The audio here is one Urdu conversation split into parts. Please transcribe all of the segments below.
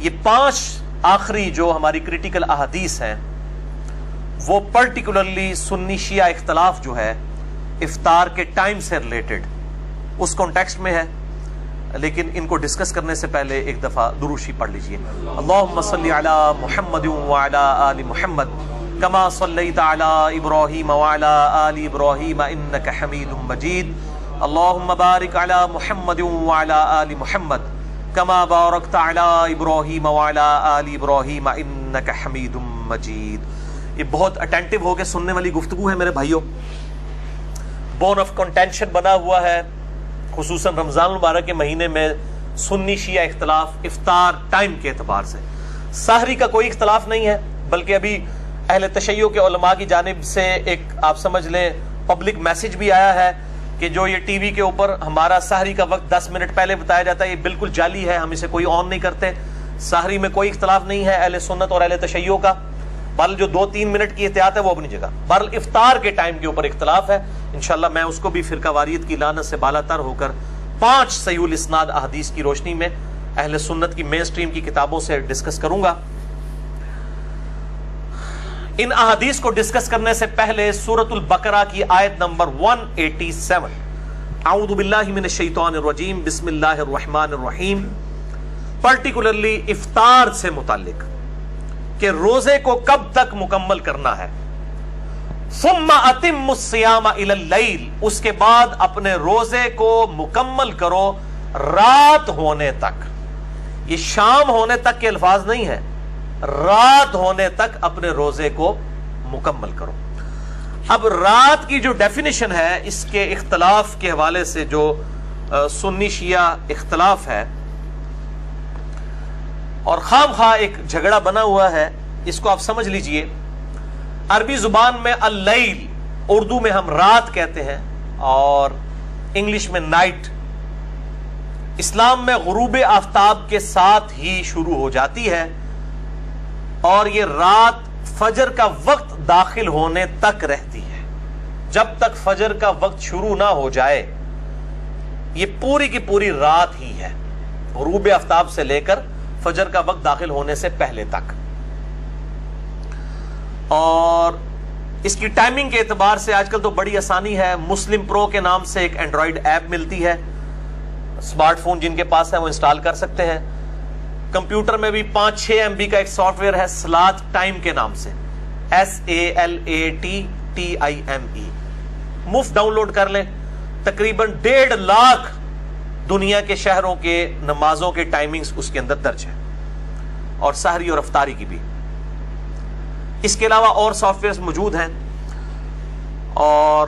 یہ 5 آخری جو ہماری کریٹیکل احادیث ہیں وہ پرٹیکولرلی سنی شیعہ اختلاف جو ہے افطار کے ٹائم سے ریلیٹڈ اس کانٹیکسٹ میں ہے، لیکن ان کو ڈسکس کرنے سے پہلے ایک دفعہ درود شریف پڑھ لیجئے۔ اللہم صلی علی محمد وعلی آل محمد کما صلیت علی ابراہیم وعلی آل ابراہیم انک حمید مجید، اللہم بارک علی محمد وعلی آل محمد کما بارکت علی ابراہیم وعلی آل ابراہیم انک حمید مجید۔ یہ بہت اٹینٹیو ہو کے سننے والی گفتگو ہے میرے بھائیوں، بون آف کنٹینشن بنا ہوا ہے خصوصاً رمضان المبارک کے مہینے میں سنی شیعہ اختلاف افطار ٹائم کے اعتبار سے۔ سحری کا کوئی اختلاف نہیں ہے، بلکہ ابھی اہل تشیع کے علماء کی جانب سے ایک آپ سمجھ لیں پبلک میسج بھی آیا ہے کہ جو یہ ٹی وی کے اوپر ہمارا سحری کا وقت 10 منٹ پہلے بتایا جاتا ہے، یہ بالکل جعلی ہے، ہم اسے کوئی آن نہیں کرتے۔ سحری میں کوئی اختلاف نہیں ہے اہل سنت اور اہل تشیع کا، بل جو 2-3 منٹ کی احتیاط ہے وہ اپنی جگہ، بہرحال افطار کے ٹائم کے اوپر اختلاف ہے۔ انشاءاللہ میں اس کو بھی فرقہ واریت کی لعنت سے بالا تر ہو کر 5 صحیح الاسناد احادیث کی روشنی میں اہل سنت کی مین سٹریم کی کتابوں سے ڈسکس کروں گا۔ ان احادیث کو ڈسکس کرنے سے پہلے سورۃ البقرہ کی آیت نمبر 187، اعوذ باللہ من الشیطان الرجیم، بسم اللہ الرحمن الرحیم، پرٹیکولرلی افطار سے متعلق کہ روزے کو کب تک مکمل کرنا ہے۔ ثم اتم الصیام الی اللیل، اس کے بعد اپنے روزے کو مکمل کرو رات ہونے تک۔ یہ شام ہونے تک کے الفاظ نہیں ہے، رات ہونے تک اپنے روزے کو مکمل کرو۔ اب رات کی جو ڈیفینیشن ہے اس کے اختلاف کے حوالے سے جو سنی شیعہ اختلاف ہے اور خام خواہ ایک جھگڑا بنا ہوا ہے، اس کو آپ سمجھ لیجئے۔ عربی زبان میں اللیل، اردو میں ہم رات کہتے ہیں اور انگلش میں نائٹ، اسلام میں غروب آفتاب کے ساتھ ہی شروع ہو جاتی ہے اور یہ رات فجر کا وقت داخل ہونے تک رہتی ہے۔ جب تک فجر کا وقت شروع نہ ہو جائے یہ پوری کی پوری رات ہی ہے، غروب آفتاب سے لے کر فجر کا وقت داخل ہونے سے پہلے تک۔ اور اس کی ٹائمنگ کے اعتبار سے آج کل تو بڑی آسانی ہے، مسلم پرو کے نام سے ایک اینڈرائیڈ ایپ ملتی ہے، اسمارٹ فون جن کے پاس ہے وہ انسٹال کر سکتے ہیں۔ کمپیوٹر میں بھی 5-6 MB کا ایک سافٹ ویئر ہے سلات ٹائم کے نام سے، SALATTIME، مفت ڈاؤن لوڈ کر لیں۔ تقریباً 1.5 لاکھ دنیا کے شہروں کے نمازوں کے ٹائمنگز اس کے اندر درج ہے، اور سحری اور افطاری کی بھی۔ اس کے علاوہ اور سافٹ ویئرز موجود ہیں اور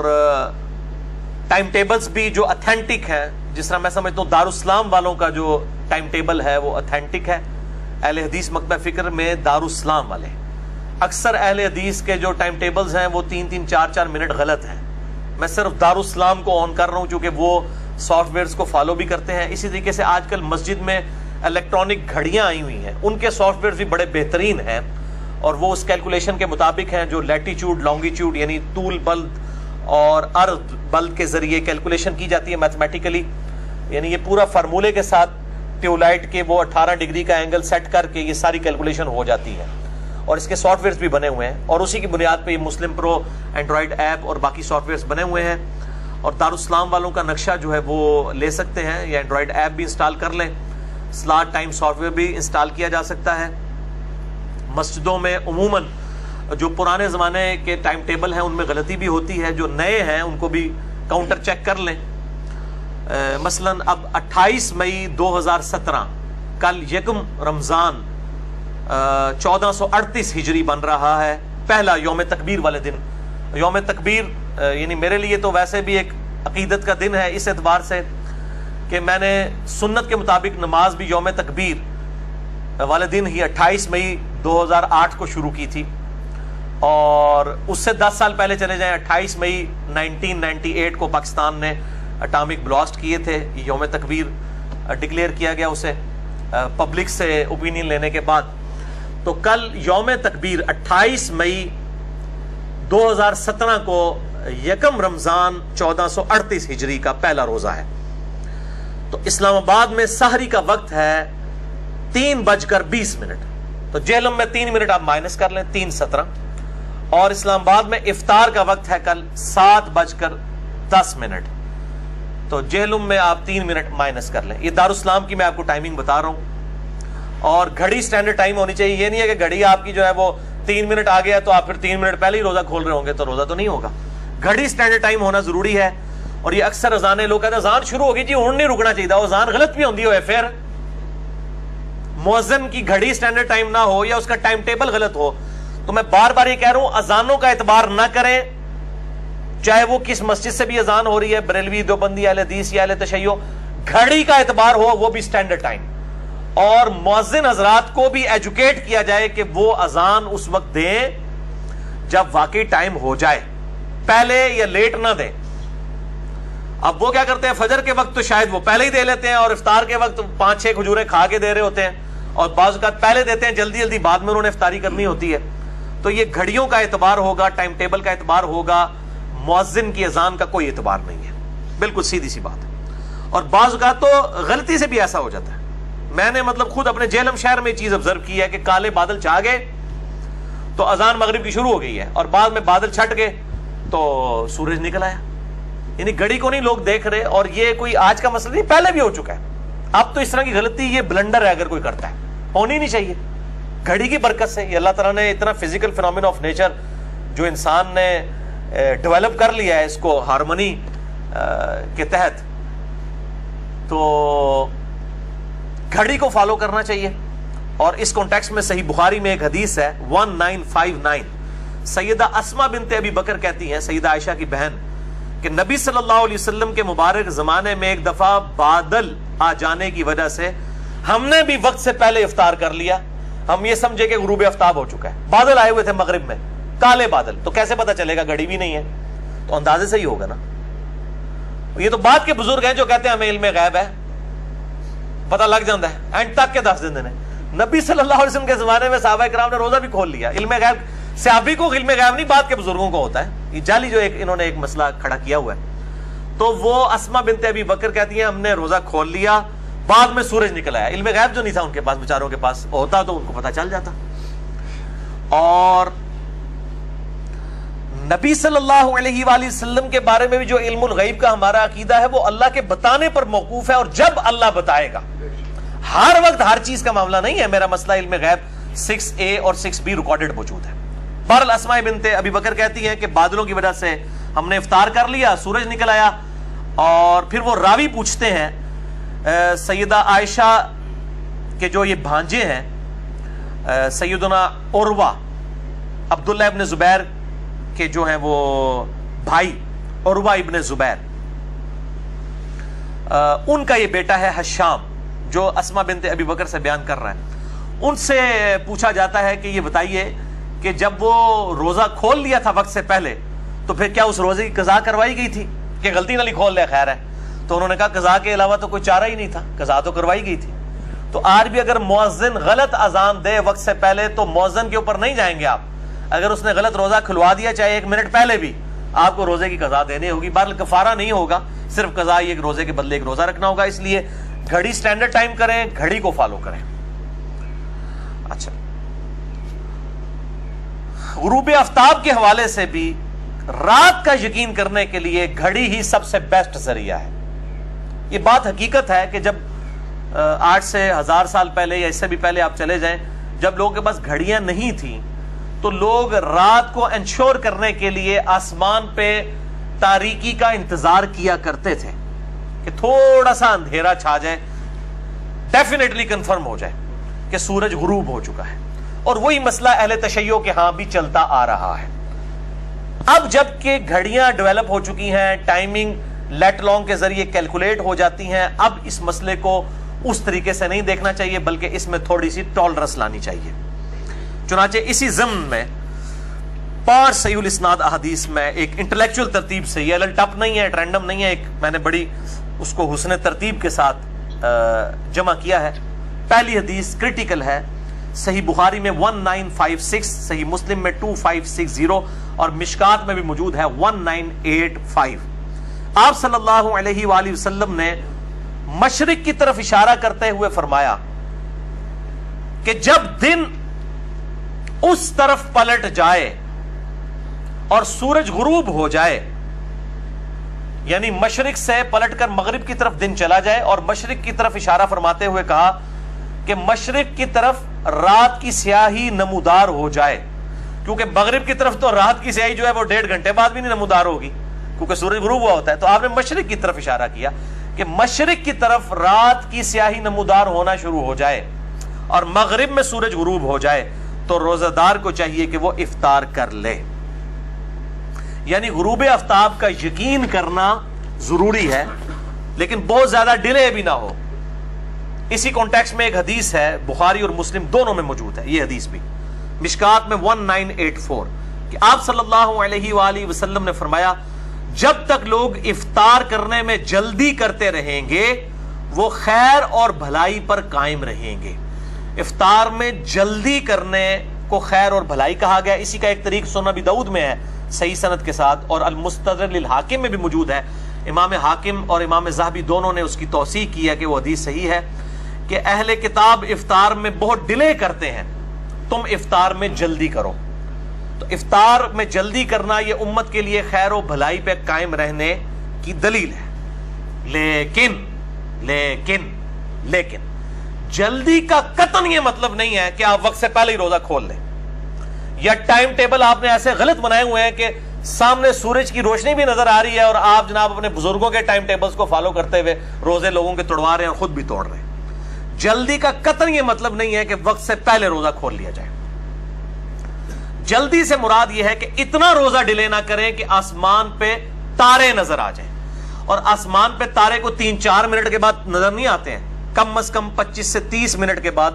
ٹائم ٹیبلز بھی جو اتھینٹک ہیں، جس طرح میں سمجھتا ہوں دارالاسلام والوں کا جو ٹائم ٹیبل ہے وہ اتھینٹک ہے۔ اہل حدیث مکتبہ فکر میں دارالاسلام والے، اکثر اہل حدیث کے جو ٹائم ٹیبلز ہیں وہ 3-3 4-4 منٹ غلط ہیں۔ میں صرف دارالاسلام کو آن کر رہا ہوں چونکہ وہ سافٹ ویئرز کو فالو بھی کرتے ہیں۔ اسی طریقے سے آج کل مسجد میں الیکٹرانک گھڑیاں آئی ہوئی ہیں، ان کے سافٹ ویئرز بھی بڑے بہترین ہیں اور وہ اس کیلکولیشن کے مطابق ہیں جو لیٹیچیوڈ لانگیچیوڈ یعنی طول بلد اور عرض بلد کے ذریعے کیلکولیشن کی جاتی ہے میتھمیٹیکلی، یعنی یہ پورا فارمولے کے ساتھ ٹیوبلائٹ کے وہ 18 ڈگری کا اینگل سیٹ کر کے یہ ساری کیلکولیشن ہو جاتی ہے، اور اس کے سافٹ ویئرز بھی بنے ہوئے ہیں، اور اسی کی بنیاد پہ یہ مسلم پرو اینڈرائیڈ ایپ اور باقی سافٹ ویئرز بنے ہوئے ہیں۔ اور دارالاسلام والوں کا نقشہ جو ہے وہ لے سکتے ہیں یا اینڈرائیڈ ایپ بھی انسٹال کر لیں، سلاٹ ٹائم سافٹ ویئر بھی انسٹال کیا جا سکتا ہے۔ مسجدوں میں عموماً جو پرانے زمانے کے ٹائم ٹیبل ہیں ان میں غلطی بھی ہوتی ہے، جو نئے ہیں ان کو بھی کاؤنٹر چیک کر لیں۔ مثلا اب 28 مئی 2017 کل 1 رمضان 1438 ہجری بن رہا ہے، پہلا یوم تکبیر والے دن۔ یوم تکبیر یعنی میرے لیے تو ویسے بھی ایک عقیدت کا دن ہے اس اعتبار سے کہ میں نے سنت کے مطابق نماز بھی یوم تکبیر والے دن ہی 28 مئی 2008 کو شروع کی تھی، اور اس سے 10 سال پہلے چلے جائیں 28 مئی 1998 کو پاکستان نے اٹامک بلاسٹ کیے تھے، یوم تکبیر ڈکلیئر کیا گیا اسے پبلک سے اوپینین لینے کے بعد۔ تو کل یوم تکبیر 28 مئی 2017 کو 1 رمضان 1438 ہجری کا پہلا روزہ ہے۔ تو اسلام آباد میں سحری کا وقت ہے 3:20 تو جہلم میں 3 منٹ آپ مائنس کر لیں، 3:17. اور اسلام آباد میں افطار کا وقت ہے کل 7:10 تو جہلم میں آپ 3 منٹ مائنس کر لیں. یہ دارالاسلام کی میں آپ کو ٹائمنگ بتا رہا ہوں. اور گھڑی سٹینڈرڈ ٹائم ہونی چاہیے. یہ نہیں ہے کہ گھڑی آپ کی جو ہے وہ 3 منٹ آ گیا تو آپ پھر 3 منٹ پہلے ہی روزہ کھول رہے ہوں گے تو روزہ تو نہیں ہوگا. گھڑی سٹینڈرڈ ٹائم ہونا ضروری ہے. اور یہ اکثر اذانیں لوگ کہتے ہیں اذان شروع ہوگی جی ہوں نہیں رکنا چاہیے. وہ اذان غلط بھی ہوندی ہوئے پھر مؤذن کی گھڑی سٹینڈرڈ ٹائم نہ ہو یا اس کا ٹائم ٹیبل غلط ہو تو میں بار بار یہ کہہ رہا ہوں اذانوں کا اعتبار نہ کریں، چاہے وہ کس مسجد سے بھی اذان ہو رہی ہے، بریلوی، دیوبندی، اہل حدیث یا اہل تشیع. گھڑی کا اعتبار ہو وہ بھی سٹینڈرڈ ٹائم. اور مؤذن حضرات کو بھی ایجوکیٹ کیا جائے کہ وہ اذان اس وقت دیں جب واقعی ٹائم ہو جائے، پہلے یا لیٹ نہ دیں. اب وہ کیا کرتے ہیں فجر کے وقت تو شاید وہ پہلے ہی دے لیتے ہیں اور افطار کے وقت 5-6 کھجوریں کھا کے دے رہے ہوتے ہیں اور بعض اوقات پہلے دیتے ہیں جلدی جلدی، بعد میں انہوں نے افطاری کرنی ہوتی ہے. تو یہ گھڑیوں کا اعتبار ہوگا، ٹائم ٹیبل کا اعتبار ہوگا، مؤذن کی اذان کا کوئی اعتبار نہیں ہے. بالکل سیدھی سی بات ہے. اور بعض اوقات تو غلطی سے بھی ایسا ہو جاتا ہے. میں نے مطلب خود اپنے جہلم شہر میں یہ چیز آبزرو کی ہے کہ کالے بادل چھا گئے تو اذان مغرب کی شروع ہو گئی ہے اور بعد میں بادل چھٹ گئے تو سورج نکل آیا. یعنی گھڑی کو نہیں لوگ دیکھ رہے. اور یہ کوئی آج کا مسئلہ نہیں، پہلے بھی ہو چکا ہے. اب تو اس طرح کی غلطی یہ بلنڈر ہے اگر کوئی کرتا ہے، ہونی نہیں چاہیے. گھڑی کی برکت سے یہ اللہ تعالیٰ نے اتنا فزیکل فینومینا آف نیچر جو انسان نے ڈیولپ کر لیا ہے اس کو ہارمونی کے تحت، تو گھڑی کو فالو کرنا چاہیے. اور اس کانٹیکسٹ میں صحیح بخاری میں ایک حدیث ہے 1959. سیدہ اسما بنت ابی بکر کہتی ہیں، سیدہ عائشہ کی بہن، کہ نبی صلی اللہ علیہ وسلم کے مبارک زمانے میں ایک دفعہ بادل آ جانے کی وجہ سے ہم نے بھی وقت سے پہلے افطار کر لیا. ہم یہ سمجھے کہ غروب آفتاب ہو چکا ہے. بادل آئے ہوئے تھے مغرب میں، کالے بادل، تو کیسے پتا چلے گا؟ گھڑی بھی نہیں ہے تو اندازے سے ہی ہوگا نا. یہ تو بعد کے بزرگ ہیں جو کہتے ہیں ہمیں علم غیب ہے، پتہ لگ جاتا ہے، اینڈ تک کے 10 دن. نبی صلی اللہ علیہ وسلم کے زمانے میں صحابہ کرام نے روزہ بھی کھول لیا. علم غیب صحابی کو علم غیب نہیں، بعد کے بزرگوں کو ہوتا ہے. یہ جعلی جو انہوں نے ایک مسئلہ کھڑا کیا ہوا ہے. تو وہ اسما بنت ابی بکر کہتی ہیں ہم نے روزہ کھول لیا، بعد میں سورج نکل آیا. علم غیب جو نہیں تھا ان کے پاس، بیچاروں کے پاس ہوتا تو ان کو پتہ چل جاتا. اور نبی صلی اللہ علیہ وآلہ وسلم کے بارے میں بھی جو علم الغیب کا ہمارا عقیدہ ہے وہ اللہ کے بتانے پر موقوف ہے. اور جب اللہ بتائے گا، ہر وقت ہر چیز کا معاملہ نہیں ہے. میرا مسئلہ علم غیب 6A اور 6B ریکارڈڈ موجود ہے. بہرحال اسماء بنت ابی بکر کہتی ہیں کہ بادلوں کی وجہ سے ہم نے افطار کر لیا، سورج نکل آیا. اور پھر وہ راوی پوچھتے ہیں سیدہ عائشہ کے جو یہ بھانجے ہیں سیدنا عروہ، عبداللہ ابن زبیر کے جو ہیں وہ بھائی عروہ ابن زبیر، ان کا یہ بیٹا ہے حشام جو اسماء بنت ابی بکر سے بیان کر رہا ہے. ان سے پوچھا جاتا ہے کہ یہ بتائیے کہ جب وہ روزہ کھول لیا تھا وقت سے پہلے تو پھر کیا اس روزے کی قضا کروائی گئی تھی کہ غلطی نہ کھول لے خیر ہے؟ تو انہوں نے کہا قضا کے علاوہ تو کوئی چارہ ہی نہیں تھا، قضا تو کروائی گئی تھی. تو آج بھی اگر مؤذن غلط اذان دے وقت سے پہلے تو مؤذن کے اوپر نہیں جائیں گے آپ. اگر اس نے غلط روزہ کھلوا دیا چاہے 1 منٹ پہلے بھی، آپ کو روزے کی قضا دینی ہوگی. بہرحال کفارہ نہیں ہوگا، صرف قضا ایک روزے کے بدلے ایک روزہ رکھنا ہوگا. اس لیے گھڑی سٹینڈرڈ ٹائم کریں، گھڑی کو فالو کریں. اچھا، غروب آفتاب کے حوالے سے بھی رات کا یقین کرنے کے لیے گھڑی ہی سب سے بیسٹ ذریعہ ہے. یہ بات حقیقت ہے کہ جب 8 سے 1000 سال پہلے یا اس سے بھی پہلے آپ چلے جائیں، جب لوگوں کے پاس گھڑیاں نہیں تھیں تو لوگ رات کو انشور کرنے کے لیے آسمان پہ تاریکی کا انتظار کیا کرتے تھے کہ تھوڑا سا اندھیرا چھا جائے، ڈیفینیٹلی کنفرم ہو جائے کہ سورج غروب ہو چکا ہے. اور وہی مسئلہ اہل تشیع کے ہاں بھی چلتا آ رہا ہے. اب جب کہ گھڑیاں ڈیولپ ہو چکی ہیں، ٹائمنگ لیٹ لانگ کے ذریعے کیلکولیٹ ہو جاتی ہیں، اب اس مسئلے کو اس طریقے سے نہیں دیکھنا چاہیے بلکہ اس میں تھوڑی سی ٹالرنس لانی چاہیے. چنانچہ اسی ضمن میں 5 صحیح الاسناد احادیث میں ایک انٹلیکچوئل ترتیب سے، یہ ٹپ نہیں ہے، رینڈم نہیں ہے، ایک میں نے بڑی اس کو حسن ترتیب کے ساتھ جمع کیا ہے. پہلی حدیث کریٹیکل ہے، صحیح بخاری میں 1956، صحیح مسلم میں 2560 اور مشکات میں بھی موجود ہے 1985. آپ صلی اللہ علیہ وآلہ وسلم نے مشرق کی طرف اشارہ کرتے ہوئے فرمایا، کہ جب دن اس طرف پلٹ جائے اور سورج غروب ہو جائے، یعنی مشرق سے پلٹ کر مغرب کی طرف دن چلا جائے، اور مشرق کی طرف اشارہ فرماتے ہوئے کہا کہ مشرق کی طرف رات کی سیاہی نمودار ہو جائے، کیونکہ مغرب کی طرف تو رات کی سیاہی جو ہے وہ 1.5 گھنٹے بعد بھی نہیں نمودار ہوگی کیونکہ سورج غروب ہوا ہوتا ہے. تو آپ نے مشرق کی طرف اشارہ کیا کہ مشرق کی طرف رات کی سیاہی نمودار ہونا شروع ہو جائے اور مغرب میں سورج غروب ہو جائے تو روزہ دار کو چاہیے کہ وہ افطار کر لے. یعنی غروب آفتاب کا یقین کرنا ضروری ہے لیکن بہت زیادہ ڈیلے بھی نہ ہو. اسی کانٹیکسٹ میں ایک حدیث ہے، بخاری اور مسلم دونوں میں موجود ہے یہ حدیث بھی، مشکات میں 1984، کہ آپ صلی اللہ علیہ وآلہ وسلم نے فرمایا جب تک لوگ افطار کرنے میں جلدی کرتے رہیں گے وہ خیر اور بھلائی پر قائم رہیں گے. افطار میں جلدی کرنے کو خیر اور بھلائی کہا گیا. اسی کا ایک طریق سنن ابی داؤد میں ہے صحیح سند کے ساتھ، اور المستدرک للحاکم میں بھی موجود ہے. امام حاکم اور امام ذہبی دونوں نے اس کی توثیق کی ہے کہ وہ حدیث صحیح ہے کہ اہل کتاب افطار میں بہت ڈیلے کرتے ہیں، تم افطار میں جلدی کرو. تو افطار میں جلدی کرنا یہ امت کے لیے خیر و بھلائی پہ قائم رہنے کی دلیل ہے. لیکن جلدی کا قطعاً یہ مطلب نہیں ہے کہ آپ وقت سے پہلے ہی روزہ کھول لیں، یا ٹائم ٹیبل آپ نے ایسے غلط بنائے ہوئے ہیں کہ سامنے سورج کی روشنی بھی نظر آ رہی ہے اور آپ جناب اپنے بزرگوں کے ٹائم ٹیبلز کو فالو کرتے ہوئے روزے لوگوں کے توڑوا رہے ہیں اور خود بھی توڑ رہے ہیں. جلدی کا قطعاً یہ مطلب نہیں ہے کہ وقت سے پہلے روزہ کھول لیا جائے. جلدی سے مراد یہ ہے کہ اتنا روزہ ڈیلے نہ کریں کہ آسمان پہ تارے نظر آ جائیں، اور آسمان پہ تارے کو 3-4 منٹ کے بعد نظر نہیں آتے ہیں، کم از کم 25 سے 30 منٹ کے بعد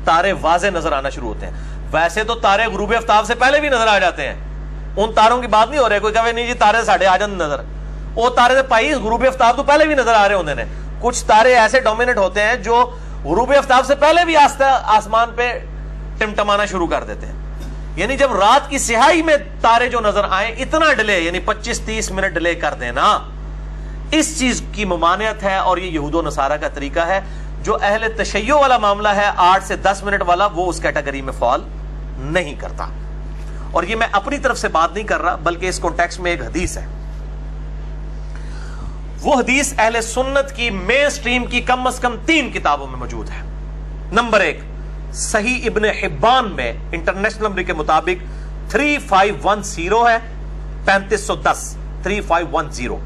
تارے واضح نظر آنا شروع ہوتے ہیں. ویسے تو تارے غروب آفتاب سے پہلے بھی نظر آ جاتے ہیں، ان تاروں کی بات نہیں ہو رہی. کوئی کہے نہیں جی تارے ساڑھے آ جاتے نظر، وہ تارے پائی غروب آفتاب تو پہلے بھی نظر آ رہے ہوتے ہیں. کچھ تارے ایسے ڈومینیٹ ہوتے ہیں جو غروب آفتاب سے پہلے بھی آسمان پہ ٹمٹمانا شروع کر دیتے ہیں. یعنی جب رات کی سیاہی میں تارے جو نظر آئیں اتنا ڈیلے، یعنی 25-30 منٹ ڈیلے کر دینا، اس چیز کی ممانعت ہے. اور یہ یہود و نصارہ کا طریقہ ہے. جو اہل تشیع والا معاملہ ہے 8 سے 10 منٹ والا، وہ اس کیٹیگری میں فال نہیں کرتا. اور یہ میں اپنی طرف سے بات نہیں کر رہا بلکہ اس کانٹیکسٹ میں ایک حدیث ہے. وہ حدیث اہل سنت کی مین سٹریم کی کم از کم 3 کتابوں میں موجود ہے. نمبر 1 صحیح ابن حبان میں انٹرنیشنل نمبر کے مطابق 3510 ہے، 3510 3510.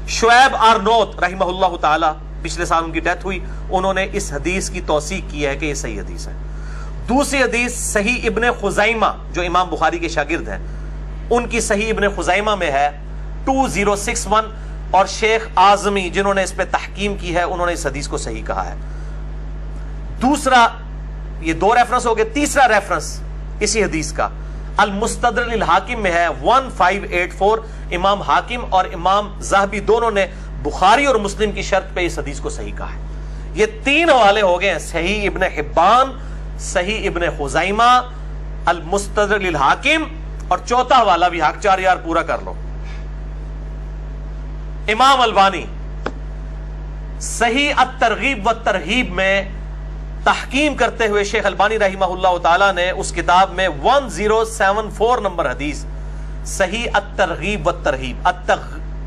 شعیب آرنوت رحمہ اللہ تعالی، پچھلے سال ان کی ڈیتھ ہوئی، انہوں نے اس حدیث کی توثیق کی ہے کہ یہ صحیح حدیث ہے. دوسری حدیث صحیح ابن خزیمہ جو امام بخاری کے شاگرد ہیں، ان کی صحیح ابن خزیمہ میں ہے 2061، اور شیخ اعظمی جنہوں نے اس پہ تحقیم کی ہے انہوں نے اس حدیث کو صحیح کہا ہے. دوسرا، یہ 2 ریفرنس ہو گئے. تیسرا ریفرنس اسی حدیث کا المستدرک للحاکم میں ہے 1584. امام حاکم اور امام ذہبی دونوں نے بخاری اور مسلم کی شرط پہ اس حدیث کو صحیح کہا ہے. یہ 3 حوالے ہو گئے ہیں، صحیح ابن حبان، صحیح ابن خزیمہ، المستدرک للحاکم، اور چوتھا حوالہ بھی حق 4 یار پورا کر لو، امام البانی صحیح الترغیب والترہیب میں تحقیم کرتے ہوئے شیخ البانی رحمہ اللہ تعالی نے اس کتاب میں 1074 نمبر حدیث صحیح الترغیب والترہیب،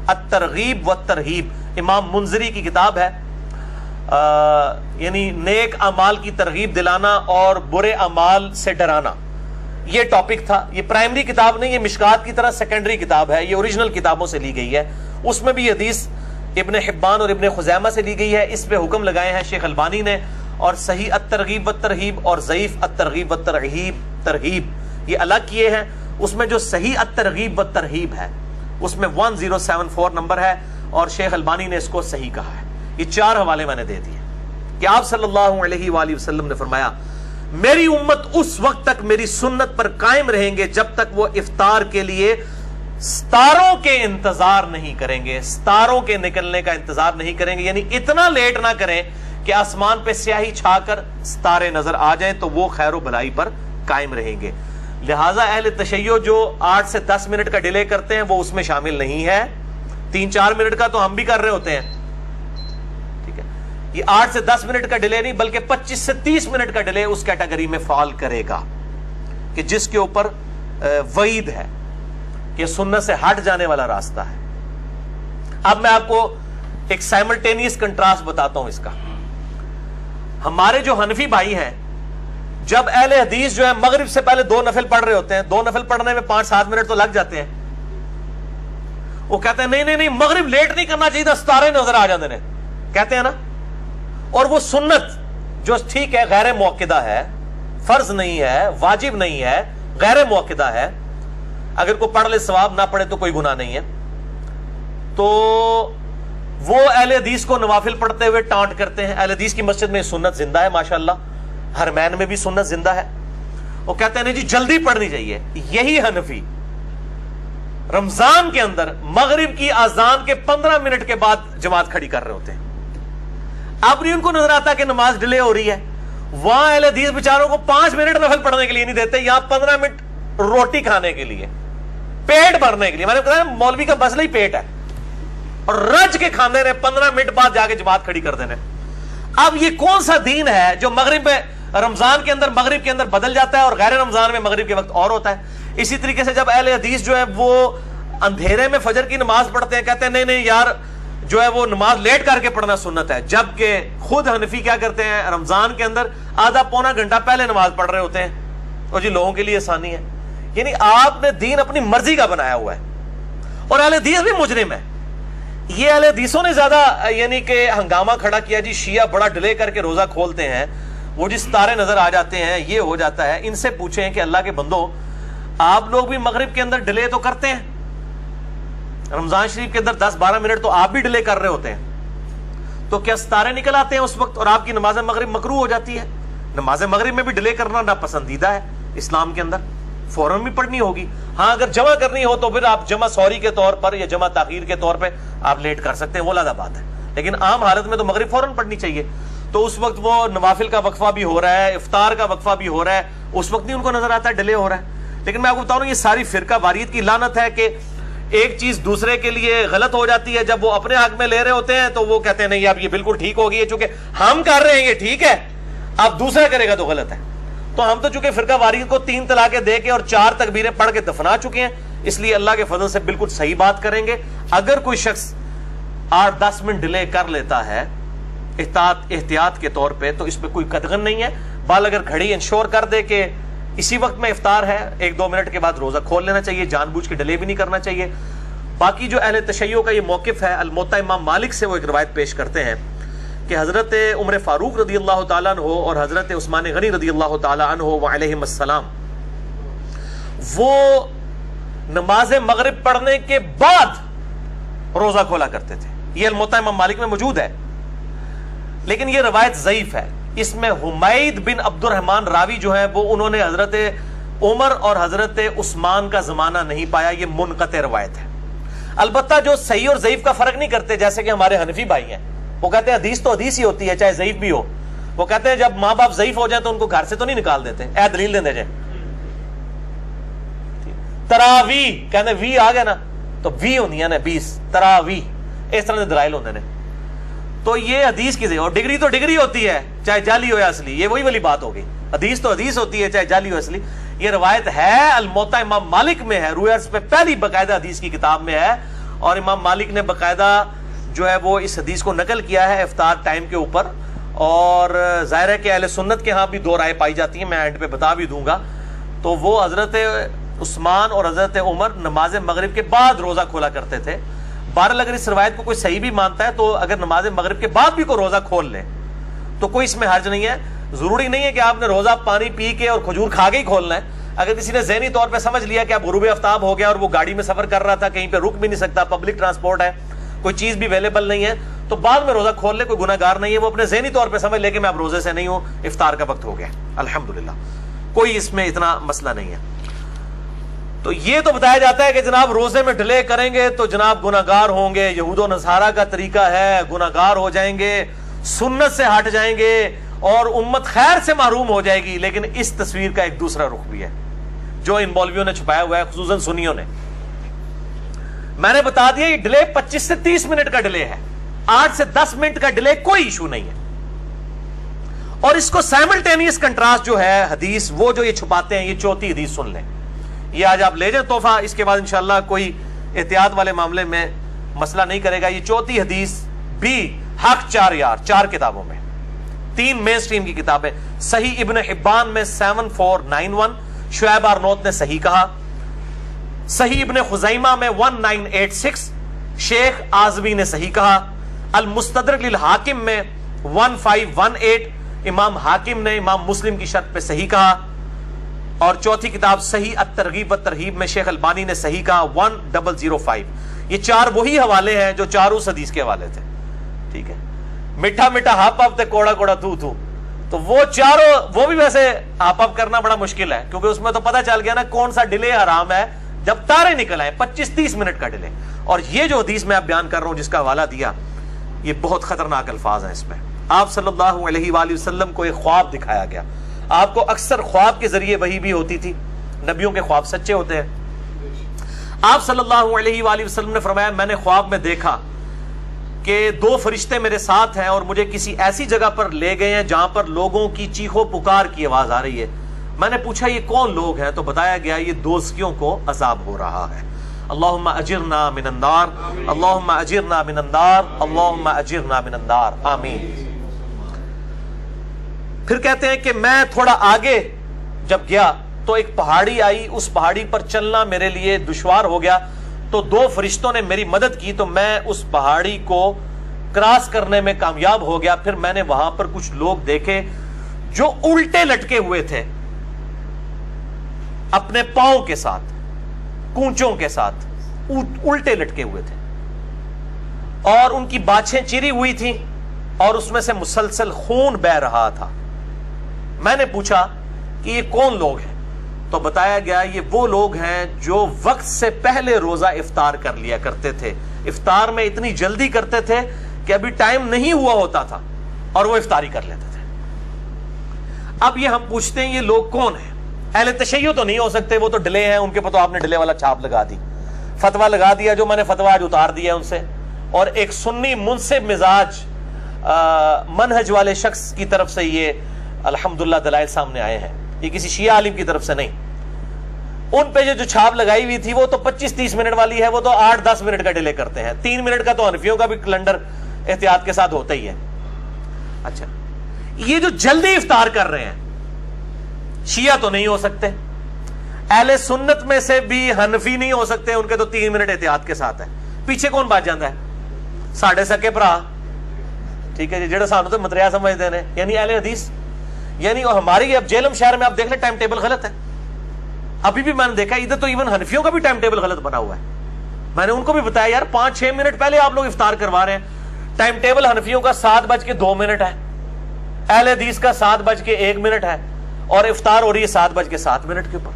الترغیب والترہیب امام منذری کی کتاب ہے، یعنی نیک اعمال کی ترغیب دلانا اور برے اعمال سے ڈرانا، یہ ٹاپک تھا. یہ پرائمری کتاب نہیں، یہ مشکات کی طرح سیکنڈری کتاب ہے، یہ اوریجنل کتابوں سے لی گئی ہے. اس میں بھی یہ حدیث ابن حبان اور ابن خزیمہ سے لی گئی ہے. اس پہ حکم لگائے ہیں شیخ البانی نے. اور صحیح الترغیب والترہیب اور ضعیف الترغیب والترہیب یہ الگ کیے ہیں. اس میں جو صحیح الترغیب والترہیب ہے اس میں 1074 نمبر ہے اور شیخ البانی نے اس کو صحیح کہا ہے. یہ 4 حوالے میں نے دے دیے کہ آپ صلی اللہ علیہ وآلہ وسلم نے فرمایا میری امت اس وقت تک میری سنت پر قائم رہیں گے جب تک وہ افطار کے لیے ستاروں کے انتظار نہیں کریں گے، ستاروں کے نکلنے کا انتظار نہیں کریں گے. یعنی اتنا لیٹ نہ کریں کہ آسمان پہ سیاہی چھا کر ستارے نظر آ جائیں تو وہ خیر و بھلائی پر قائم رہیں گے. لہٰذا اہل تشیع جو 8 سے 10 منٹ کا ڈیلے کرتے ہیں وہ اس میں شامل نہیں ہے. 3-4 منٹ کا تو ہم بھی کر رہے ہوتے ہیں. ٹھیک ہے، یہ 8 سے 10 منٹ کا ڈیلے نہیں بلکہ 25 سے 30 منٹ کا ڈیلے اس کیٹیگری میں فال کرے گا کہ جس کے اوپر وعید ہے کہ سنت سے ہٹ جانے والا راستہ ہے. اب میں آپ کو ایک سائملٹینیس کنٹراسٹ بتاتا ہوں اس کا. ہمارے جو حنفی بھائی ہیں جب اہل حدیث جو ہے مغرب سے پہلے 2 نفل پڑھ رہے ہوتے ہیں, 2 نفل پڑھنے میں 5-7 منٹ تو لگ جاتے ہیں, وہ کہتے ہیں نہیں مغرب لیٹ نہیں کرنا چاہیے, ستارے نظر آ جاتے ہیں, کہتے ہیں نا. اور وہ سنت جو ٹھیک ہے غیر موقدہ ہے, فرض نہیں ہے, واجب نہیں ہے, غیر موقدہ ہے, اگر کوئی پڑھ لے ثواب, نہ پڑھے تو کوئی گناہ نہیں ہے. تو وہ اہل حدیث کو نوافل پڑھتے ہوئے ٹانٹ کرتے ہیں. اہل حدیث کی مسجد میں سنت زندہ ہے ماشاءاللہ, حرمین میں بھی سنت زندہ ہے. وہ کہتے ہیں نہیں جی جلدی پڑھنی چاہیے. یہی حنفی رمضان کے اندر مغرب کی اذان کے 15 منٹ کے بعد جماعت کھڑی کر رہے ہوتے ہیں. اب نہیں ان کو نظر آتا کہ نماز ڈیلے ہو رہی ہے. وہاں اہل حدیث بیچاروں کو 5 منٹ نفل پڑھنے کے لیے نہیں دیتے, یہاں 15 منٹ روٹی کھانے کے لیے, پیٹ بھرنے کے لیے. میں نے کہا مولوی کا مسئلہ ہی پیٹ ہے, اور رج کے کھانے نے 15 منٹ بعد جا کے جماعت کھڑی کر دینے. اب یہ کون سا دین ہے جو مغرب میں رمضان کے اندر مغرب کے اندر بدل جاتا ہے اور غیر رمضان میں مغرب کے وقت اور ہوتا ہے. اسی طریقے سے جب اہل حدیث جو ہے وہ اندھیرے میں فجر کی نماز پڑھتے ہیں, کہتے ہیں نہیں یار جو ہے وہ نماز لیٹ کر کے پڑھنا سنت ہے, جبکہ خود حنفی کیا کرتے ہیں رمضان کے اندر آدھا پونا گھنٹہ پہلے نماز پڑھ رہے ہوتے ہیں, اور جی لوگوں کے لیے آسانی ہے. یعنی آپ نے دین اپنی مرضی کا بنایا ہوا ہے, اور اہل حدیث بھی مجرم ہے. یہ اہل حدیثوں نے زیادہ یعنی کہ ہنگامہ کھڑا کیا, جی شیعہ بڑا ڈیلے کر کے روزہ کھولتے ہیں, وہ جی ستارے نظر آ جاتے ہیں, یہ ہو جاتا ہے. ان سے پوچھیں کہ اللہ کے بندو آپ لوگ بھی مغرب کے اندر ڈیلے تو کرتے ہیں, رمضان شریف کے اندر 10-12 منٹ تو آپ بھی ڈیلے کر رہے ہوتے ہیں, تو کیا ستارے نکل آتے ہیں اس وقت اور آپ کی نماز مغرب مکروہ ہو جاتی ہے؟ نماز مغرب میں بھی ڈیلے کرنا ناپسندیدہ ہے اسلام کے اندر, فوراً بھی پڑھنی ہوگی. ہاں اگر جمع کرنی ہو تو پھر آپ جمع سوری کے طور پر یا جمع تاخیر کے طور پہ آپ لیٹ کر سکتے ہیں, وہ علیحدہ بات ہے. لیکن عام حالت میں تو مغرب فوراً پڑھنی چاہیے. تو اس وقت وہ نوافل کا وقفہ بھی ہو رہا ہے, افطار کا وقفہ بھی ہو رہا ہے, اس وقت نہیں ان کو نظر آتا ہے ڈیلے ہو رہا ہے. لیکن میں آپ کو بتاؤں یہ ساری فرقہ واریت کی لعنت ہے کہ ایک چیز دوسرے کے لیے غلط ہو جاتی ہے. جب وہ اپنے حق میں لے رہے ہوتے ہیں تو وہ کہتے ہیں نہیں اب یہ بالکل ٹھیک ہوگی, چونکہ ہم کر رہے ہیں یہ ٹھیک ہے, اب دوسرا کرے گا تو غلط ہے. تو ہم تو چونکہ فرقہ واریت کو 3 طلاقیں دے کے اور 4 تکبیریں پڑھ کے دفنا چکے ہیں, اس لیے اللہ کے فضل سے بالکل صحیح بات کریں گے. اگر کوئی شخص 8-10 منٹ ڈیلے کر لیتا ہے احتیاط کے طور پہ تو اس پہ کوئی قدغن نہیں ہے. بال اگر گھڑی انشور کر دے کہ اسی وقت میں افطار ہے, 1-2 منٹ کے بعد روزہ کھول لینا چاہیے, جان بوجھ کے ڈیلے بھی نہیں کرنا چاہیے. باقی جو اہل تشیع کا یہ موقف ہے, الموطا امام مالک سے وہ ایک روایت پیش کرتے ہیں کہ حضرت عمر فاروق رضی اللہ تعالیٰ عنہ اور حضرت عثمان غنی رضی اللہ تعالیٰ عنہ وعلیہم السلام وہ نماز مغرب پڑھنے کے بعد روزہ کھولا کرتے تھے. یہ الموطا امام مالک میں موجود ہے, لیکن یہ روایت ضعیف ہے. اس میں حمید بن عبد الرحمن راوی جو ہے وہ انہوں نے حضرت عمر اور حضرت عثمان کا زمانہ نہیں پایا, یہ منقطع روایت ہے. البتہ جو صحیح اور ضعیف کا فرق نہیں کرتے, جیسے کہ ہمارے حنفی بھائی ہیں, وہ کہتے ہیں حدیث تو حدیث ہی ہوتی ہے چاہے ضعیف بھی ہو. وہ کہتے ہیں جب ماں باپ ضعیف ہو جائیں تو ان کو گھر سے تو نہیں نکال دیتے, اے دلیل دیں دے جائے. تراوی کہتے وی آ گیا نا تو وی ہوندی ہے 20 تراوی, اس طرح کے دلائل ہوندے نے. تو یہ حدیث کی اور ڈگری تو ڈگری ہوتی ہے چاہے جعلی ہو یا اصلی, یہ وہی والی بات ہوگی. حدیث تو حدیث ہوتی ہے چاہے جعلی ہو اصلی. یہ روایت ہے الموطا امام مالک میں ہے, روئے عرض پہ پہلی باقاعدہ حدیث کی کتاب میں ہے, اور امام مالک نے باقاعدہ جو ہے وہ اس حدیث کو نقل کیا ہے افطار ٹائم کے اوپر. اور ظاہر ہے کہ اہل سنت کے ہاں بھی 2 رائے پائی جاتی ہیں, میں اینڈ پہ بتا بھی دوں گا. تو وہ حضرت عثمان اور حضرت عمر نماز مغرب کے بعد روزہ کھولا کرتے تھے. بہرحال اگر اس روایت کو کوئی صحیح بھی مانتا ہے تو اگر نماز مغرب کے بعد بھی کوئی روزہ کھول لے تو کوئی اس میں حرج نہیں ہے. ضروری نہیں ہے کہ آپ نے روزہ پانی پی کے اور کھجور کھا کے ہی کھولنا ہے. اگر کسی نے ذہنی طور پہ سمجھ لیا کہ اب غروب آفتاب ہو گیا اور وہ گاڑی میں سفر کر رہا تھا, کہیں پہ رک بھی نہیں سکتا, پبلک ٹرانسپورٹ ہے, کوئی چیز بھی اویلیبل نہیں ہے, تو بعد میں روزہ کھول لے, کوئی گناہ گار نہیں ہے. وہ اپنے ذہنی طور پہ سمجھ لے کہ میں اب روزے سے نہیں ہوں, افطار کا وقت ہو گیا, الحمدللہ, کوئی اس میں اتنا مسئلہ نہیں ہے. تو یہ تو بتایا جاتا ہے کہ جناب روزے میں ڈیلے کریں گے تو جناب گناہ گار ہوں گے, یہود و نصارہ کا طریقہ ہے, گناہ گار ہو جائیں گے, سنت سے ہٹ جائیں گے اور امت خیر سے محروم ہو جائے گی. لیکن اس تصویر کا ایک دوسرا رخ بھی ہے جو ان مولویوں نے چھپایا ہوا ہے, خصوصاً سنیوں نے. میں نے بتا دیا یہ ڈیلے 25 سے 30 منٹ کا ڈیلے ہے, 8 سے 10 منٹ کا ڈیلے کوئی ایشو نہیں ہے. اور اس کو سائملٹینیس کنٹراسٹ جو ہے حدیث وہ جو یہ چھپاتے ہیں، یہ چوتھی حدیث سن لیں، یہ آج آپ لے جائیں تحفہ، اس کے بعد انشاءاللہ کوئی احتیاط والے معاملے میں مسئلہ نہیں کرے گا۔ یہ چوتھی حدیث بھی حق 4 یار 4 کتابوں میں، 3 مین سٹریم کی کتابیں، صحیح ابن حبان میں 7491، شعیب آرنوت نے صحیح کہا، صحیح ابن خزیمہ میں 1986، شیخ آزمی نے صحیح کہا، المستدرک للحاکم میں 1518، امام حاکم نے امام مسلم کی شرط پہ صحیح کہا، اور چوتھی کتاب صحیح الترغیب والترہیب میں شیخ البانی نے صحیح کہا 1005۔ یہ 4 وہی حوالے ہیں جو 4 اس حدیث کے حوالے تھے، ٹھیک ہے، میٹھا میٹھا ہاپ ہاپ تے کوڑا کوڑا تو تو وہ چاروں، وہ بھی ویسے ہاپ ہاپ کرنا بڑا مشکل ہے، کیونکہ اس میں تو پتہ چل گیا نا کون سا ڈیلے حرام ہے، جب تارے نکل آئے 25-30 منٹ کا ڈیلے۔ اور یہ جو حدیث میں آپ بیان کر رہا ہوں جس کا حوالہ دیا، یہ بہت خطرناک الفاظ ہیں اس میں۔ آپ صلی اللہ علیہ وآلہ وسلم کو ایک خواب دکھایا گیا، آپ کو اکثر خواب کے ذریعے وحی بھی ہوتی تھی، نبیوں کے خواب سچے ہوتے ہیں۔ آپ صلی اللہ علیہ وآلہ وسلم نے فرمایا میں نے خواب میں دیکھا کہ 2 فرشتے میرے ساتھ ہیں اور مجھے کسی ایسی جگہ پر لے گئے ہیں جہاں پر لوگوں کی چیخو پکار کی آواز آ رہی ہے۔ میں نے پوچھا یہ کون لوگ ہیں؟ تو بتایا گیا یہ دوزخیوں کو عذاب ہو رہا ہے۔ اللہم اجرنا من النار، اللہم اجرنا من النار، اللہم اجرنا من النار، آمین۔ پھر کہتے ہیں کہ میں تھوڑا آگے جب گیا تو ایک پہاڑی آئی، اس پہاڑی پر چلنا میرے لیے دشوار ہو گیا، تو 2 فرشتوں نے میری مدد کی تو میں اس پہاڑی کو کراس کرنے میں کامیاب ہو گیا۔ پھر میں نے وہاں پر کچھ لوگ دیکھے جو الٹے لٹکے ہوئے تھے، اپنے پاؤں کے ساتھ، کونچوں کے ساتھ الٹے لٹکے ہوئے تھے، اور ان کی باچھیں چری ہوئی تھیں اور اس میں سے مسلسل خون بہ رہا تھا۔ میں نے پوچھا کہ یہ کون لوگ ہیں؟ تو بتایا گیا یہ وہ لوگ ہیں جو وقت سے پہلے روزہ افطار کر لیا کرتے تھے، افطار میں اتنی جلدی کرتے تھے کہ ابھی ٹائم نہیں ہوا ہوتا تھا اور وہ افطاری کر لیتے تھے۔ اب یہ ہم پوچھتے ہیں یہ لوگ کون ہیں؟ اہل تشیع تو نہیں ہو سکتے، وہ تو ڈلے ہیں، ان کے پتہ آپ نے ڈلے والا چھاپ لگا دی، فتویٰ لگا دیا، جو میں نے فتویٰ آج اتار دیا ان سے، اور ایک سنی منصب مزاج منہج والے شخص کی طرف سے یہ الحمدللہ دلائل سامنے آئے ہیں، یہ کسی شیعہ عالم کی طرف سے نہیں۔ ان پہ جو چھاپ لگائی ہوئی تھی وہ تو 25-30 منٹ والی ہے، وہ تو 8-10 منٹ کا ڈیلے کرتے ہیں، 3 منٹ کا تو حنفیوں کا بھی کیلنڈر احتیاط کے ساتھ ہوتا ہی ہے۔ اچھا، یہ جو جلدی افطار کر رہے ہیں شیعہ تو نہیں ہو سکتے، اہل سنت میں سے بھی حنفی نہیں ہو سکتے، ان کے تو 3 منٹ احتیاط کے ساتھ ہے۔ پیچھے کون بات جاندہ ہے؟ ساڑھے سکے برا، ٹھیک ہے جی، جڑا سانو تو متریا سمجھتے ہیں، یعنی اہل حدیث، یعنی ہماری اب جیلم شہر میں آپ دیکھ لیں ٹائم ٹیبل غلط ہے۔ ابھی بھی میں نے دیکھا ادھر تو ایون حنفیوں کا بھی ٹائم ٹیبل غلط بنا ہوا ہے۔ میں نے ان کو بھی بتایا یار 5-6 منٹ پہلے آپ لوگ افطار کروا رہے ہیں، ٹائم ٹیبل حنفیوں کا 7:02 ہے، اہل حدیث کا 7:01 ہے، اور افطار ہو رہی ہے 7:07 کے اوپر۔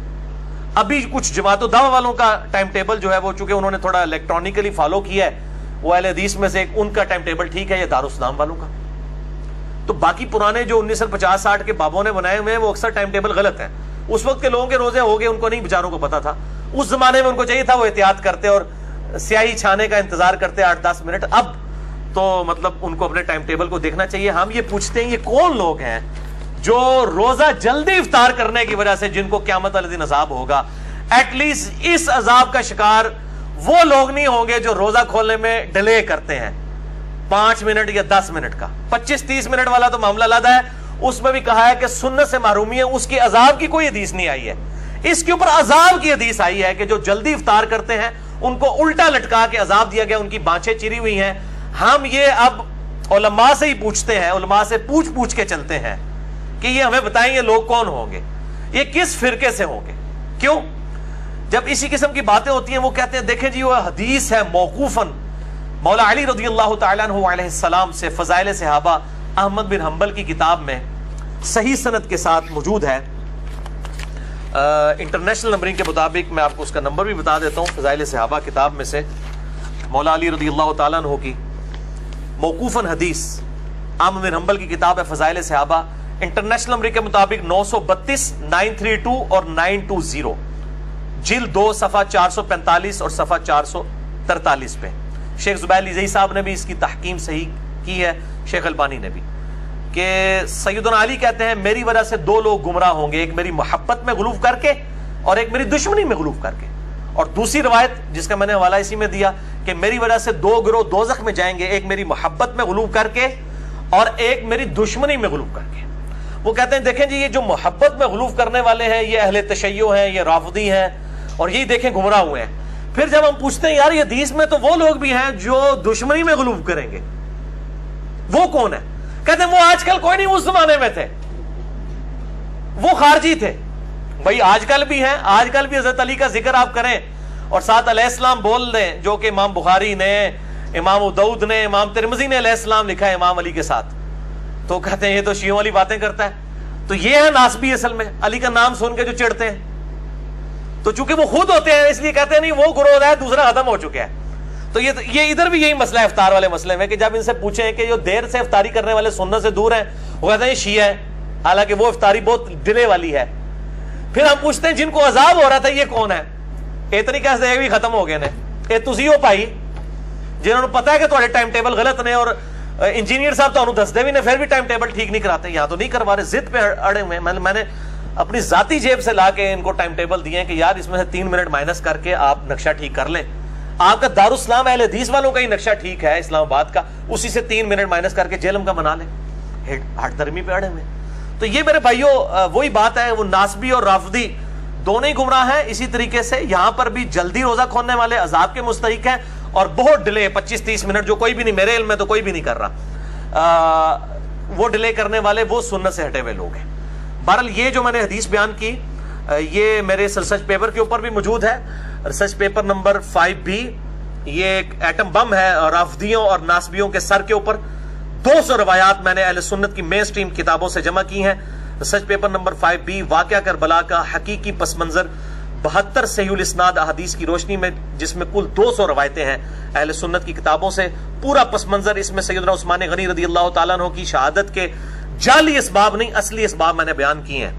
ابھی کچھ جماعت و دعوہ والوں کا ٹائم ٹیبل جو ہے وہ چونکہ انہوں نے تھوڑا الیکٹرانکلی فالو کیا ہے، وہ اہل حدیث میں سے ایک ان کا ٹائم ٹیبل ٹھیک ہے، یا دارالاسلام والوں کا۔ تو باقی پرانے جو 1950-60 کے بابوں نے بنائے ہوئے ہیں وہ اکثر ٹائم ٹیبل غلط ہیں۔ اس وقت کے لوگوں کے روزے ہو گئے، ان کو نہیں بیچاروں کو پتا تھا، اس زمانے میں ان کو چاہیے تھا وہ احتیاط کرتے اور سیاہی چھانے کا انتظار کرتے 8-10 منٹ۔ اب تو مطلب ان کو اپنے ٹائم ٹیبل کو دیکھنا چاہیے۔ ہم یہ پوچھتے ہیں یہ کون لوگ ہیں جو روزہ جلدی افطار کرنے کی وجہ سے جن کو قیامت والے دن عذاب ہوگا؟ ایٹ لیسٹ اس عذاب کا شکار وہ لوگ نہیں ہوں گے جو روزہ کھولنے میں ڈیلے کرتے ہیں 5 منٹ یا 10 منٹ کا۔ 25-30 منٹ والا تو معاملہ علیحدہ ہے، اس میں بھی کہا ہے کہ سنت سے محرومی ہے، اس کی عذاب کی کوئی حدیث نہیں آئی ہے۔ اس کے اوپر عذاب کی حدیث آئی ہے کہ جو جلدی افطار کرتے ہیں ان کو الٹا لٹکا کے عذاب دیا گیا، ان کی بانچیں چری ہوئی ہیں۔ ہم یہ اب علماء سے ہی پوچھتے ہیں، علماء سے پوچھ کے چلتے ہیں کہ یہ ہمیں بتائیں یہ لوگ کون ہوں گے، یہ کس فرقے سے ہوں گے۔ کیوں؟ جب اسی قسم کی باتیں ہوتی ہیں وہ کہتے ہیں دیکھیں جی وہ حدیث ہے موقوفاً مولا علی رضی اللہ تعالیٰ عنہ علیہ السلام سے، فضائل صحابہ احمد بن حنبل کی کتاب میں صحیح سند کے ساتھ موجود ہے، انٹرنیشنل نمبرنگ کے مطابق میں آپ کو اس کا نمبر بھی بتا دیتا ہوں۔ فضائل صحابہ کتاب میں سے مولا علی رضی اللہ تعالیٰ عنہ کی موقوفاً حدیث، احمد بن حنبل کی کتاب ہے فضائل صحابہ، انٹرنیشنل نمبر کے مطابق 932 932 اور 920، جلد 2 صفحہ 445 اور صفحہ 443 پہ۔ شیخ زبیر علی زئی صاحب نے بھی اس کی تحکیم صحیح کی ہے، شیخ البانی نے بھی۔ کہ سیدنا علی کہتے ہیں میری وجہ سے دو لوگ گمراہ ہوں گے، ایک میری محبت میں غلوف کر کے اور ایک میری دشمنی میں غلوف کر کے. اور دوسری روایت جس کا میں نے حوالہ اسی میں دیا کہ میری وجہ سے دو گروہ دوزخ میں جائیں گے، ایک میری محبت میں غلوف کر کے اور ایک میری دشمنی میں غلوف کر کے. وہ کہتے ہیں دیکھیں جی یہ جو محبت میں غلوف کرنے والے ہیں یہ اہل تشیع ہیں، یہ رافضی ہیں، اور یہی دیکھیں گمراہ ہوئے ہیں. پھر جب ہم پوچھتے ہیں یار یہ حدیث میں تو وہ لوگ بھی ہیں جو دشمنی میں غلوف کریں گے، وہ کون ہے؟ کہتے ہیں وہ آج کل کوئی نہیں، اس زمانے میں تھے، وہ خارجی تھے. بھائی آج کل بھی ہیں، آج کل بھی حضرت علی کا ذکر آپ کریں اور ساتھ علیہ السلام بول دیں، جو کہ امام بخاری نے، امام ابو داؤد نے، امام ترمذی نے علیہ السلام لکھا ہے امام علی کے ساتھ، تو کہتے ہیں یہ تو شیعوں والی باتیں کرتا ہے. تو یہ ہے ناسبی، اصل میں علی کا نام سن کے جو چڑھتے ہیں. تو چونکہ وہ خود ہوتے ہیں اس لیے کہتے ہیں نہیں وہ گروہ ہے دوسرا ختم ہو چکا ہے. تو یہ ادھر بھی یہی مسئلہ ہے افطار والے مسئلے میں، کہ جب ان سے پوچھیں کہ جو دیر سے افطاری کرنے والے سنت سے دور ہیں، وہ کہتے ہیں یہ شیعہ ہے، حالانکہ وہ افطاری بہت ڈلے والی ہے. پھر ہم پوچھتے ہیں جن کو عذاب ہو رہا تھا یہ کون ہے؟ اتنی کیسے یہ بھی ختم ہو گئے نے؟ یہ تسی ہو پائی جنہوں نے پتا ہے کہ تھوڑے ٹائم ٹیبل غلط نے، اور انجینئر صاحب تو دستے بھی نے پھر بھی ٹائم ٹیبل ٹھیک نہیں کراتے. یہاں تو نہیں کروا رہے، ضد پہ اڑے ہوئے. میں نے اپنی ذاتی جیب سے لا کے ان کو ٹائم ٹیبل دیے ہیں کہ یار اس میں سے 3 منٹ مائنس کر کے آپ نقشہ ٹھیک کر لیں. آپ کا دارالاسلام اہل حدیث والوں کا ہی نقشہ ٹھیک ہے اسلام آباد کا، اسی سے 3 منٹ مائنس کر کے جیلم کا بنا لیں. ہٹ درمی پہ اڑے ہوئے. تو یہ میرے بھائیوں وہی بات ہے، وہ ناسبی اور رافضی دونوں ہی گمراہ ہیں. اسی طریقے سے یہاں پر بھی جلدی روزہ کھولنے والے عذاب کے مستحق ہیں، اور بہت ڈیلے 25-30 منٹ جو کوئی بھی نہیں، میرے علم میں تو کوئی بھی نہیں کر رہا، وہ ڈیلے کرنے والے وہ سنت سے ہٹے ہوئے لوگ ہیں. بہرحال یہ جو میں نے حدیث بیان کی یہ میرے ریسرچ پیپر کے اوپر بھی موجود ہے، ریسرچ پیپر نمبر 5B. یہ ایک ایٹم بم ہے رافضیوں اور ناسبیوں کے سر کے اوپر. 200 روایات میں نے اہل سنت کی مین سٹریم کتابوں سے جمع کی ہیں. ریسرچ پیپر نمبر 5B واقعہ کربلا کا حقیقی پس منظر 72 صحیح الاسناد احادیث کی روشنی میں، جس میں کل 200 روایتیں ہیں اہل سنت کی کتابوں سے. پورا پس منظر اس میں سیدنا عثمان غنی رضی اللہ تعالیٰ عنہ کی شہادت کے جعلی اسباب نہیں اصلی اسباب میں نے بیان کیے ہیں،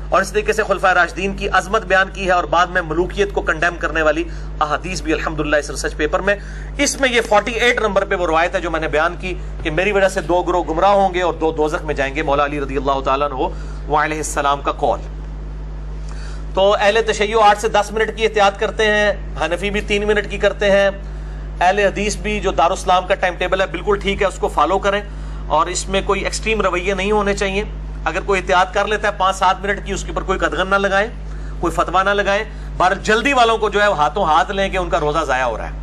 اور اس طریقے سے خلفائے راشدین کی عظمت بیان کی ہے، اور بعد میں ملوکیت کو کنڈیم کرنے والی احادیث بھی الحمدللہ اس ریسرچ پیپر میں. اس میں یہ 48 نمبر پہ وہ روایت ہے جو میں نے بیان کی کہ میری وجہ سے 2 گروہ گمراہ ہوں گے اور 2 دوزخ میں جائیں گے، مولا علی رضی اللہ تعالیٰ عنہ وعلیہ السلام کا قول. تو اہل تشیع 8 سے 10 منٹ کی احتیاط کرتے ہیں، حنفی بھی 3 منٹ کی کرتے ہیں. اہل حدیث بھی جو دارالاسلام کا ٹائم ٹیبل ہے بالکل ٹھیک ہے، اس کو فالو کریں، اور اس میں کوئی ایکسٹریم رویے نہیں ہونے چاہیے. اگر کوئی احتیاط کر لیتا ہے 5-7 منٹ کی، اس کے اوپر کوئی قدغن نہ لگائیں، کوئی فتویٰ نہ لگائیں. بہرحال جلدی والوں کو جو ہے ہاتھوں ہاتھ لیں کہ ان کا روزہ ضائع ہو رہا ہے،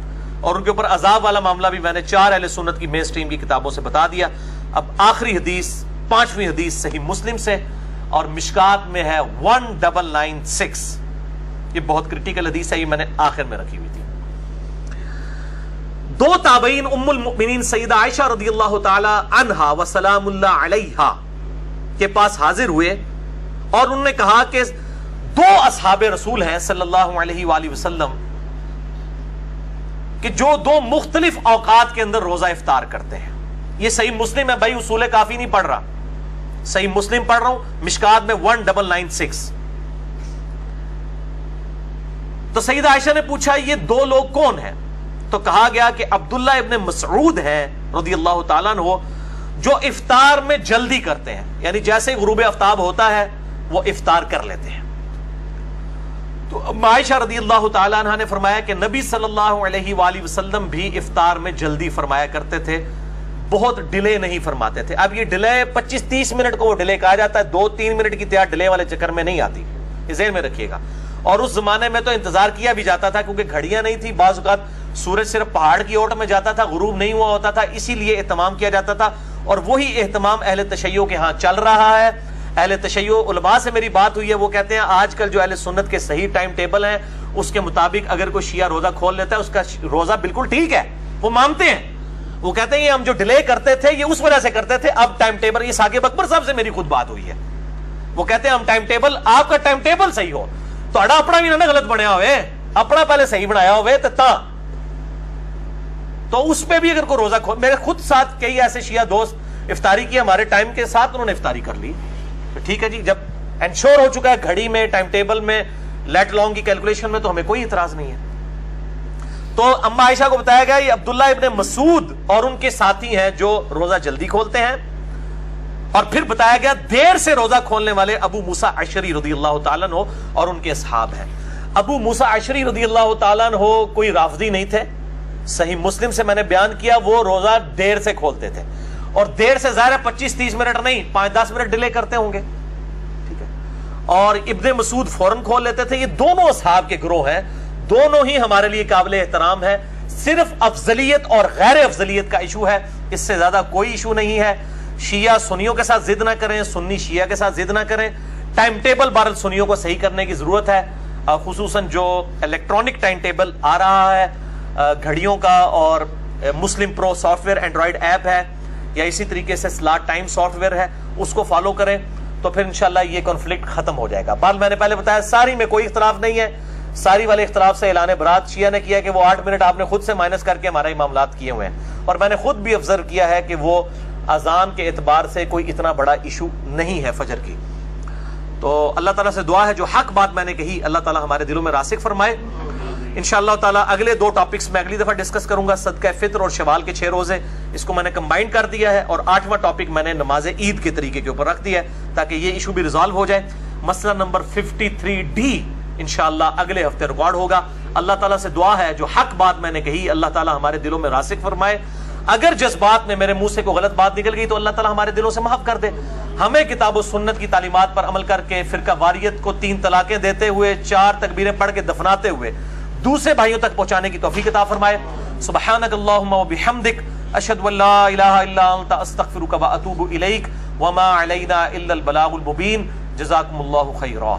اور ان کے اوپر عذاب والا معاملہ بھی میں نے 4 اہل سنت کی مین سٹریم کی کتابوں سے بتا دیا. اب آخری حدیث 5ویں حدیث صحیح مسلم سے، اور مشکات میں ہے 1996. یہ بہت کرٹیکل حدیث ہے، یہ میں نے آخر میں رکھی ہوئی تھی. 2 تابعین ام المؤمنین سیدہ عائشہ رضی اللہ تعالی عنہا وسلام اللہ علیہا کے پاس حاضر ہوئے، اور انہوں نے کہا کہ 2 اصحاب رسول ہیں صلی اللہ علیہ وآلہ وسلم کہ جو 2 مختلف اوقات کے اندر روزہ افطار کرتے ہیں. یہ صحیح مسلم ہے بھائی، اصول کافی نہیں پڑھ رہا، صحیح مسلم پڑھ رہا ہوں، مشکات میں 1996. تو سیدہ عائشہ نے پوچھا یہ 2 لوگ کون ہیں؟ تو کہا گیا کہ عبداللہ ابن مسعود ہیں رضی اللہ تعالیٰ عنہ، جو افطار میں جلدی کرتے ہیں، یعنی جیسے غروب آفتاب ہوتا ہے وہ افطار کر لیتے ہیں. تو عائشہ رضی اللہ تعالیٰ عنہ نے فرمایا کہ نبی صلی اللہ علیہ وآلہ وسلم بھی افطار میں جلدی فرمایا کرتے تھے، بہت ڈیلے نہیں فرماتے تھے. اب یہ ڈیلے 25-30 منٹ کو وہ ڈیلے کہا جاتا ہے، 2-3 منٹ کی تیار ڈیلے والے چکر میں نہیں آتی، یہ ذہن میں رکھیے گا. اور اس زمانے میں تو انتظار کیا بھی جاتا تھا کیونکہ گھڑیاں نہیں تھی، بعض اوقات سورج صرف پہاڑ کی اوٹ میں جاتا تھا، غروب نہیں ہوا ہوتا تھا، اسی لیے اہتمام کیا جاتا تھا. اور وہی اہتمام اہل تشیع کے ہاں چل رہا ہے. اہل تشیع علماء سے میری بات ہوئی ہے، وہ کہتے ہیں آج کل جو اہل سنت کے صحیح ٹائم ٹیبل ہیں اس کے مطابق اگر کوئی شیعہ روزہ کھول لیتا ہے اس کا روزہ بالکل ٹھیک ہے، وہ مانتے ہیں. وہ کہتے ہیں یہ ہم جو ڈیلے کرتے تھے یہ اس وجہ سے کرتے تھے، اب ٹائم ٹیبل، یہ ثاقب اکبر صاحب سے میری خود بات ہوئی ہے، وہ کہتے ہیں ہم ٹائم ٹیبل، آپ کا ٹائم ٹیبل صحیح ہو، تہاڈا اپنا بھی نہ غلط بنیا ہوئے، اپنا پہلے صحیح بنایا ہوئے تو اس پہ بھی اگر کوئی روزہ کھول. میرے خود ساتھ کئی ایسے شیعہ دوست افطاری کی ہمارے ٹائم کے ساتھ انہوں نے افطاری کر لی، ٹھیک ہے جی، جب انشور ہو چکا ہے گھڑی میں، ٹائم ٹیبل میں، لیٹ لانگ کی کیلکولیشن میں، تو ہمیں کوئی اعتراض نہیں ہے. تو اما عائشہ کو بتایا گیا یہ عبداللہ ابن مسعود اور ان کے ساتھی ہیں جو روزہ جلدی کھولتے ہیں. اور پھر بتایا گیا دیر سے روزہ کھولنے والے ابو موسیٰ اشعری رضی اللہ تعالیٰ عنہ اور ان کے اصحاب ہیں. ابو موسیٰ اشعری رضی اللہ تعالیٰ عنہ کوئی رافضی نہیں تھے. صحیح مسلم سے میں نے بیان کیا وہ روزہ دیر سے کھولتے تھے, اور دیر سے ظاہر ہے 25-30 منٹ نہیں, 5-10 منٹ ڈیلے کرتے ہوں گے. ٹھیک ہے. اور ابن مسعود فوراً کھول لیتے تھے. یہ دونوں اصحاب کے گروہ ہیں, دونوں ہی ہمارے لیے قابل احترام ہے. صرف افضلیت اور غیر افضلیت کا ایشو ہے, اس سے زیادہ کوئی ایشو نہیں ہے. شیعہ سنیوں کے ساتھ ضد نہ کریں, سنی شیعہ کے ساتھ ضد نہ کریں. ٹائم ٹیبل بہرحال سنیوں کو صحیح کرنے کی ضرورت ہے, خصوصاً جو الیکٹرانک ٹائم ٹیبل آ رہا ہے گھڑیوں کا, اور مسلم پرو سافٹ ویئر اینڈرائڈ ایپ ہے, یا اسی طریقے سے سلاٹ ٹائم سافٹ ویئر ہے, اس کو فالو کریں تو پھر انشاءاللہ یہ کنفلکٹ ختم ہو جائے گا. بات میں نے پہلے بتایا ساری میں کوئی اختلاف نہیں ہے. ساری والے اختلاف سے اعلان برات شیعہ نے کیا کہ وہ 8 منٹ آپ نے خود سے مائنس کر کے ہمارا ہی معاملات کیے ہوئے ہیں, اور میں نے خود بھی آبزرو کیا ہے کہ وہ اذان کے اعتبار سے کوئی اتنا بڑا ایشو نہیں ہے فجر کی. تو اللہ تعالیٰ سے دعا ہے جو حق بات میں نے کہی اللہ تعالیٰ ہمارے دلوں میں راسخ فرمائے. انشاءاللہ تعالیٰ اگلے 2 ٹاپکس میں اگلی دفعہ ڈسکس کروں گا, صدقہ فطر اور شوال کے 6 روزے, اس کو میں نے کمبائن کر دیا ہے, اور 8واں ٹاپک میں نے نماز عید کے طریقے کے اوپر رکھ دیا ہے تاکہ یہ ایشو بھی ریزالو ہو جائے. مسئلہ نمبر 53D انشاءاللہ اگلے ہفتے ریکارڈ ہوگا. اللہ تعالیٰ سے دعا ہے جو حق بات میں نے کہی اللہ تعالیٰ ہمارے دلوں میں راسخ فرمائے. اگر جذبات میں میرے منہ سے کوئی غلط بات نکل گئی تو اللہ تعالیٰ ہمارے دلوں سے معاف کر دے. ہمیں کتاب و سنت کی تعلیمات پر عمل کر کے فرقہ واریت کو 3 طلاقیں دیتے ہوئے 4 تکبیریں پڑھ کے دفناتے ہوئے دوسرے بھائیوں تک پہنچانے کی توفیق عطا فرمائے. سبحانک اللہم و بحمدک اشہد ان لا الہ الا انت استغفرک و اتوب الیک وما علینا الا البلاغ المبین. جزاکم اللہ خیرا.